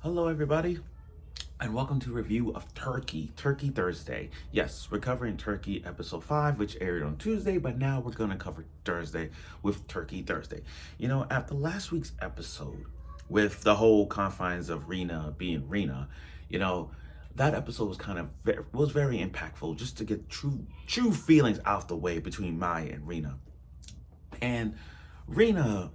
Hello, everybody, and welcome to review of Turkey Thursday. Yes, we're covering Turkey episode 5, which aired on Tuesday, but now we're going to cover Thursday with Turkey Thursday. After last week's episode, with the whole confines of Rena being Rena, you know, that episode was was very impactful just to get true feelings out the way between Mai and Rena. And Rena,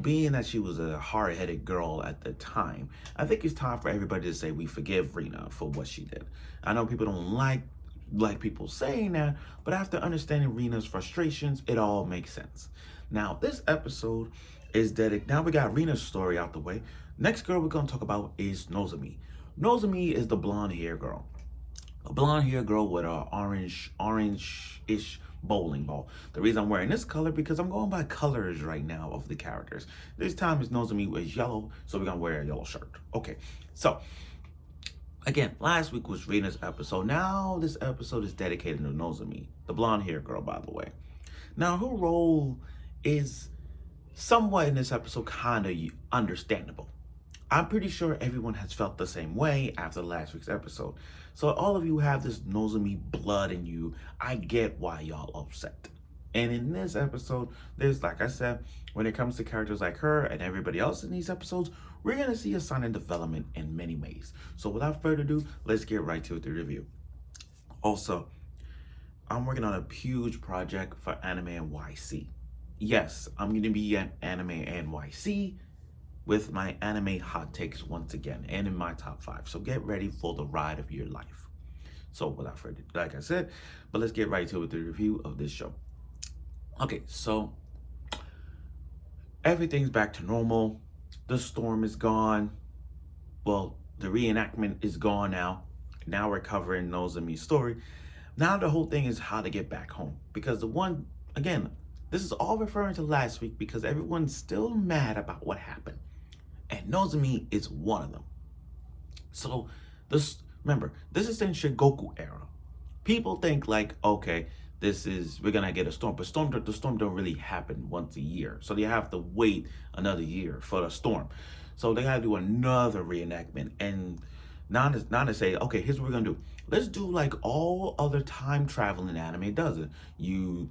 being that she was a hard headed girl at the time, I think it's time for everybody to say we forgive Rena for what she did. I know people don't like people saying that, but after understanding Rena's frustrations, it all makes sense. Now, this episode is dedicated. Now we got Rena's story out the way. Next girl we're gonna talk about is Nozomi. Nozomi is the blonde hair girl, a blonde hair girl with a orange-ish bowling ball. The reason I'm wearing this color because I'm going by colors right now of the characters. This time it's Nozomi is yellow, so we're gonna wear a yellow shirt. Okay, so again, last week was Rena's episode. Now this episode is dedicated to Nozomi, the blonde hair girl, by the way. Now her role is somewhat in this episode kind of understandable. I'm pretty sure everyone has felt the same way after last week's episode. So all of you have this Nozomi blood in you. I get why y'all upset. And in this episode, there's, like I said, when it comes to characters like her and everybody else in these episodes, we're going to see a sign of development in many ways. So without further ado, let's get right to the review. Also, I'm working on a huge project for Anime NYC. Yes, I'm going to be at Anime NYC with my anime hot takes once again and in my top 5. So get ready for the ride of your life. So without further, like I said, but let's get right to it, the review of this show. Okay, so everything's back to normal. The storm is gone. Well, the reenactment is gone now. Now we're covering Nozomi's story. Now the whole thing is how to get back home. Because again, this is all referring to last week because everyone's still mad about what happened. And Nozomi is one of them. So remember, this is in Shigoku era. People think like, okay, we're gonna get a storm, but the storm don't really happen once a year. So they have to wait another year for the storm. So they gotta do another reenactment. And now to say, okay, here's what we're gonna do. Let's do like all other time traveling anime does it. You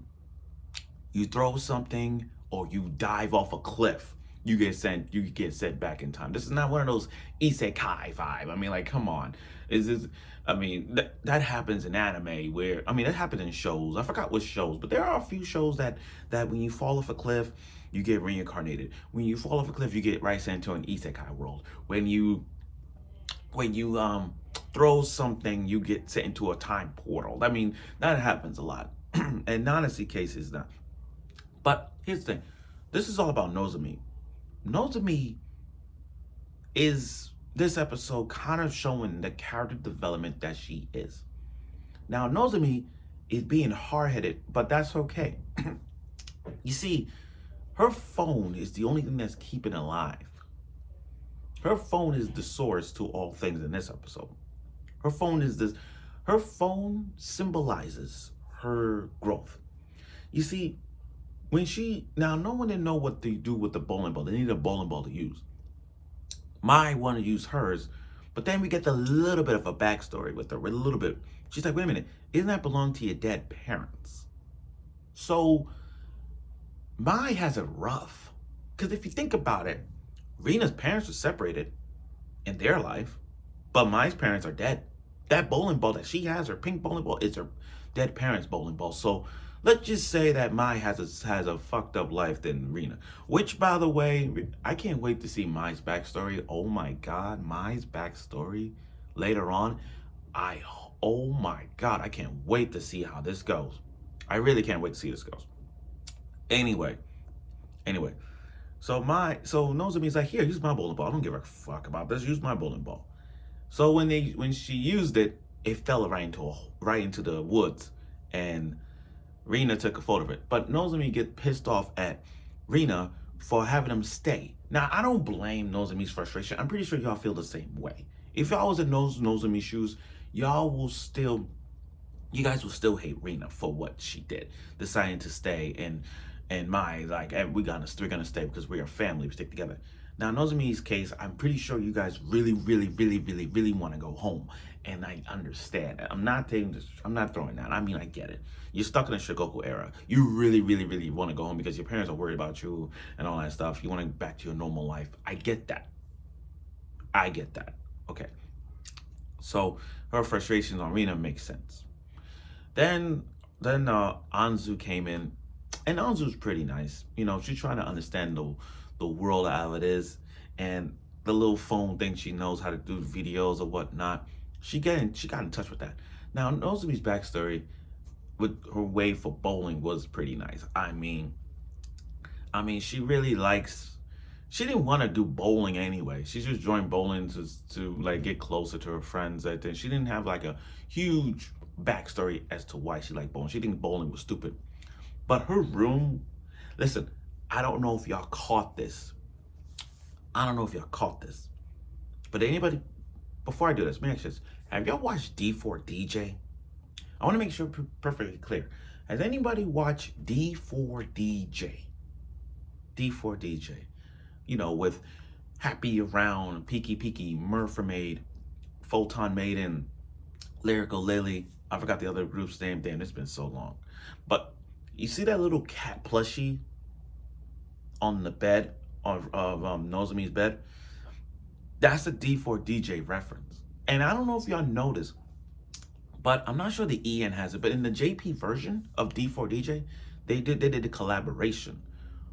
throw something or you dive off a cliff, you get sent back in time. This is not one of those isekai vibe. I mean, like, come on. That happens in anime that happens in shows. I forgot what shows, but there are a few shows that when you fall off a cliff, you get reincarnated. When you fall off a cliff, you get right sent to an isekai world. When you throw something, you get sent into a time portal. I mean, that happens a lot. And Nancy cases not. But here's the thing. This is all about Nozomi. Nozomi is this episode kind of showing the character development that she is. Now, Nozomi is being hard-headed, but that's okay. You see, her phone is the only thing that's keeping alive. Her phone is the source to all things in this episode. Her phone symbolizes her growth. You see, no one didn't know what to do with the bowling ball. They needed a bowling ball to use. Mai wanted to use hers, but then we get a little bit of a backstory with her. A little bit. She's like, wait a minute, isn't that belong to your dead parents? So Mai has it rough. Because if you think about it, Rena's parents were separated in their life, but Mai's parents are dead. That bowling ball that she has, her pink bowling ball, is her dead parents' bowling ball. So let's just say that Mai has a fucked up life than Rena. Which, by the way, I can't wait to see Mai's backstory. Oh my God, Mai's backstory later on. Oh my God, I can't wait to see how this goes. I really can't wait to see this goes. Anyway. So Nozomi's like, here, use my bowling ball. I don't give a fuck about this. Use my bowling ball. So when she used it, it fell right into the woods, and Rena took a photo of it. But Nozomi get pissed off at Rena for having him stay. Now, I don't blame Nozomi's frustration. I'm pretty sure y'all feel the same way. If y'all was in Nozomi's shoes, you guys will still hate Rena for what she did, deciding to stay and Mai, like, we're gonna stay because we are family, we stick together. Now, in Nozomi's case, I'm pretty sure you guys really, really, really, really, really want to go home, and I understand. I'm not throwing that. I mean, I get it. You're stuck in the Shogoku era. You really, really, really want to go home because your parents are worried about you and all that stuff. You want to get back to your normal life. I get that. I get that. Okay. So her frustrations on Rina makes sense. Then Anzu came in, and Anzu's pretty nice. You know, she's trying to understand the world how it is, and the little phone thing she knows how to do videos or whatnot. She got in touch with that. Now Nozomi's backstory with her way for bowling was pretty nice. She really likes. She didn't want to do bowling anyway. She just joined bowling to like get closer to her friends. I think she didn't have like a huge backstory as to why she liked bowling. She think bowling was stupid. But her room, listen, I don't know if y'all caught this. I don't know if y'all caught this. But anybody, before I do this, let me ask you this. Have y'all watched D4DJ? I want to make sure perfectly clear. Has anybody watched D4DJ? D4DJ. You know, with Happy Around, Peaky Peaky, Mermaid, Photon Maiden, Lyrical Lily. I forgot the other group's name. Damn, it's been so long. But you see that little cat plushie on the bed of Nozomi's bed? That's a D4DJ reference. And I don't know if y'all noticed, but I'm not sure the EN has it. But in the JP version of D4DJ, they did a collaboration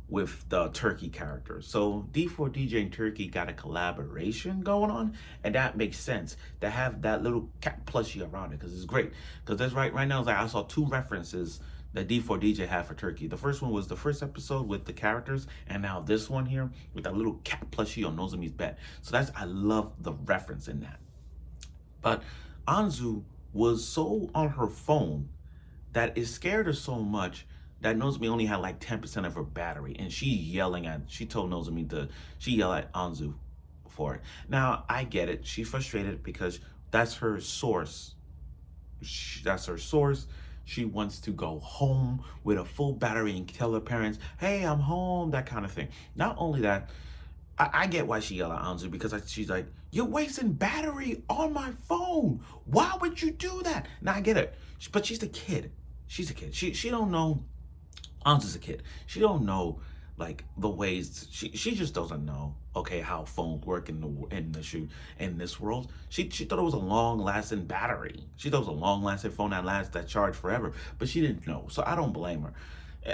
with the Turkey characters. So D4DJ and Turkey got a collaboration going on, and that makes sense to have that little cat plushie around it because it's great. Because that's right now, it's like I saw two references that D4DJ had for Turkey. The first one was the first episode with the characters, and now this one here with that little cat plushie on Nozomi's bed. So I love the reference in that. But Anzu was so on her phone that it scared her so much that Nozomi only had like 10% of her battery, and she told Nozomi she yelled at Anzu for it. Now, I get it. She's frustrated because that's her source. That's her source. She wants to go home with a full battery and tell her parents, hey, I'm home, that kind of thing. Not only that, I get why she yelled at Anzu because she's like, you're wasting battery on my phone. Why would you do that? Now, I get it. But she's a kid. She's a kid. She don't know. Anzu's a kid. She don't know like the ways. She just doesn't know. Okay, how phones work in this world. She thought it was a long lasting battery. She thought it was a long lasting phone that charged forever. But she didn't know. So I don't blame her.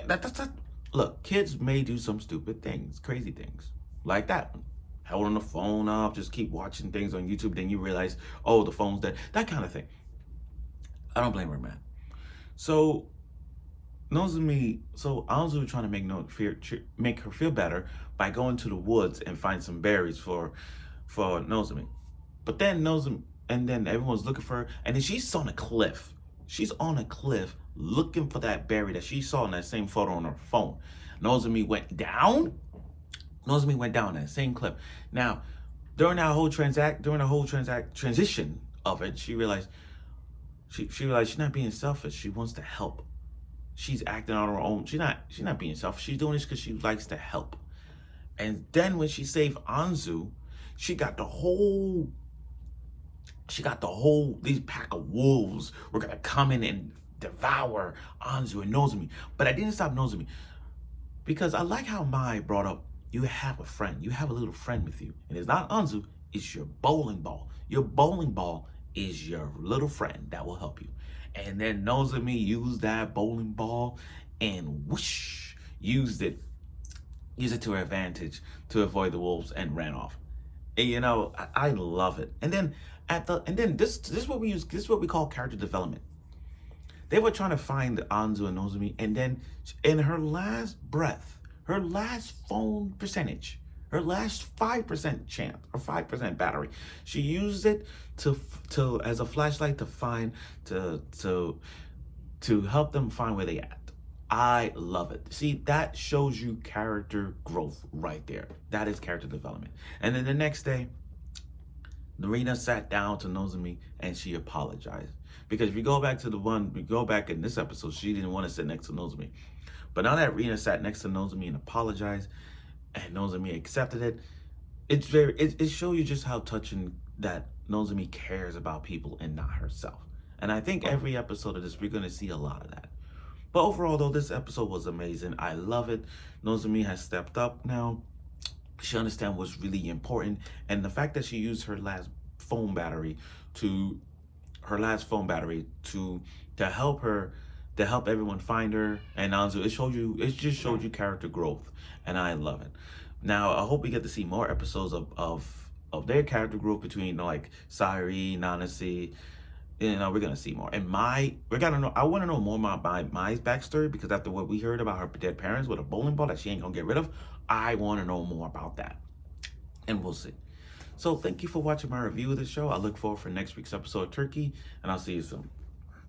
That's not. Look, kids may do some stupid things, crazy things like that. Holding the phone up, just keep watching things on YouTube. Then you realize, oh, the phone's dead. That kind of thing. I don't blame her, man. So Anzu trying to make her feel better by going to the woods and find some berries for Nozomi. But then everyone's looking for her, and then she's on a cliff. She's on a cliff looking for that berry that she saw in that same photo on her phone. Nozomi went down. Nozomi went down that same cliff. Now, during the whole transition of it, she realized she's not being selfish. She wants to help. She's acting on her own. She's not being selfish. She's doing this because she likes to help. And then when she saved Anzu, she got the whole these pack of wolves were gonna come in and devour Anzu and Nozomi. But I didn't stop Nozomi because I like how Mai brought up, you have a friend. You have a little friend with you. And it's not Anzu, it's your bowling ball. Your bowling ball is your little friend that will help you. And then Nozomi used that bowling ball and whoosh, used it to her advantage to avoid the wolves and ran off. And you know, I love it. And then this is what we call character development. They were trying to find Anzu and Nozomi, and then in her last breath, her last phone percentage, her last 5% chance or 5% battery, she used it to as a flashlight to help them find where they at. I love it. See, that shows you character growth right there. That is character development. And then the next day, Narina sat down to Nozomi and she apologized. Because if we go back in this episode, she didn't want to sit next to Nozomi. But now that Rina sat next to Nozomi and apologized, and Nozomi accepted it, it shows you just how touching that Nozomi cares about people and not herself. And I think every episode of this we're gonna see a lot of that. But overall, though, this episode was amazing. I love it. Nozomi has stepped up now. She understands what's really important, and the fact that she used phone battery to her last phone battery to help her, to help everyone find her and Anzu. It just showed you character growth, and I love it. Now I hope we get to see more episodes of their character growth between, you know, like Sairi, Nanasi. You know, we're gonna see more. And we're gonna know. I want to know more about Mai's backstory, because after what we heard about her dead parents with a bowling ball that she ain't gonna get rid of, I want to know more about that. And we'll see. So thank you for watching my review of the show. I look forward for next week's episode of Turkey, and I'll see you soon.